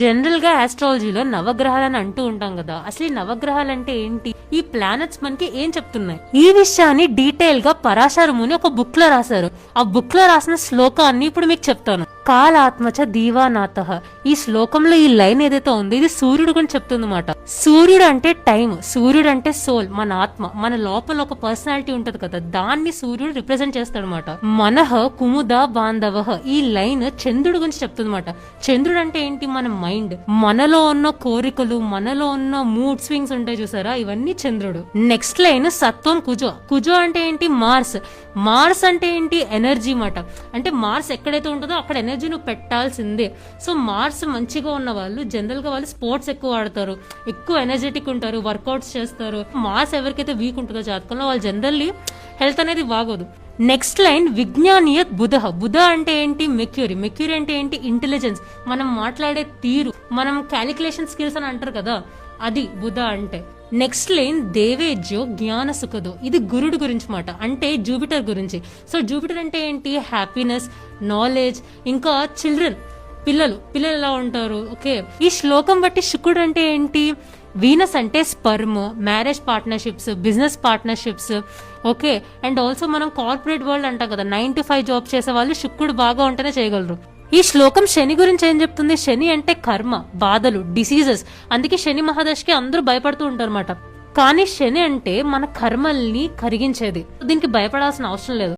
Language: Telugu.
జనరల్ గా ఆస్ట్రాలజీలో నవగ్రహాలని అంటూ ఉంటాం కదా, అసలు ఈ నవగ్రహాలు అంటే ఏంటి, ఈ ప్లానెట్స్ మనకి ఏం చెప్తున్నాయి, ఈ విషయాన్ని డీటెయిల్ గా పరాశర ముని ఒక బుక్ లో రాశారు. ఆ బుక్ లో రాసిన శ్లోకాన్ని ఇప్పుడు మీకు చెప్తాను. కాలాత్మచ దీవానాథ. ఈ శ్లోకంలో ఈ లైన్ ఏదైతే ఉందో ఇది సూర్యుడు గురించి చెప్తుంది అన్నమాట. సూర్యుడు అంటే టైం, సూర్యుడు అంటే సోల్, మన ఆత్మ, మన లోపల ఒక పర్సనాలిటీ ఉంటది కదా, దాన్ని సూర్యుడు రిప్రజెంట్ చేస్తాడు అనమాట. మనహ కుముద బాంధవ. ఈ లైన్ చంద్రుడు గురించి చెప్తుంది అనమాట. చంద్రుడు అంటే ఏంటి, మన మైండ్, మనలో ఉన్న కోరికలు, మనలో ఉన్న మూడ్ స్వింగ్స్ ఉంటాయి చూసారా, ఇవన్నీ చంద్రుడు. నెక్స్ట్ లైన్ సత్వం కుజో. కుజో అంటే ఏంటి, మార్స్. మార్స్ అంటే ఏంటి, ఎనర్జీ మాట. అంటే మార్స్ ఎక్కడైతే ఉంటుందో అక్కడ ఎనర్జీ నువ్వు పెట్టాల్సిందే. సో మార్స్ మంచిగా ఉన్న వాళ్ళు జనరల్ గా వాళ్ళు స్పోర్ట్స్ ఎక్కువ ఆడతారు, ఎక్కువ ఎనర్జెటిక్ ఉంటారు, వర్కౌట్స్ చేస్తారు. మార్స్ ఎవరికైతే వీక్ ఉంటుందో జాతకంలో వాళ్ళు జనరల్లీ హెల్త్ అనేది బాగోదు. నెక్స్ట్ లైన్ విజ్ఞానీయత్ బుధ. బుధ అంటే ఏంటి, మెక్యూరీ. మెక్యూరీ అంటే ఏంటి, ఇంటెలిజెన్స్, మనం మాట్లాడే తీరు, మనం క్యాలిక్యులేషన్ స్కిల్స్ అని అంటారు కదా, అది బుధ అంటే. నెక్స్ట్ లైన్ దేవేజ్యో జ్ఞాన సుఖదో. ఇది గురుడు గురించి మాట, అంటే జూపిటర్ గురించి. సో జూపిటర్ అంటే ఏంటి, హ్యాపీనెస్, నాలెడ్జ్, ఇంకా చిల్డ్రన్, పిల్లలు ఎలా ఉంటారు. ఓకే, ఈ శ్లోకం బట్టి శుక్రుడు అంటే ఏంటి, వీనస్ అంటే sperm, marriage partnerships, business partnerships. Okay, and also మనం కార్పొరేట్ వరల్డ్ అంటాం కదా, 9 to 5 జాబ్ చేసే వాళ్ళు శుక్రుడు బాగా ఉంటేనే చేయగలరు. ఈ శ్లోకం శని గురించి ఏం చెప్తుంది, శని అంటే కర్మ, బాధలు, డిసీజెస్. అందుకే శని మహాదశకి అందరూ భయపడుతూ ఉంటారు అన్నమాట. కానీ శని అంటే మన కర్మల్ని కరిగించేది, దీనికి భయపడాల్సిన అవసరం లేదు.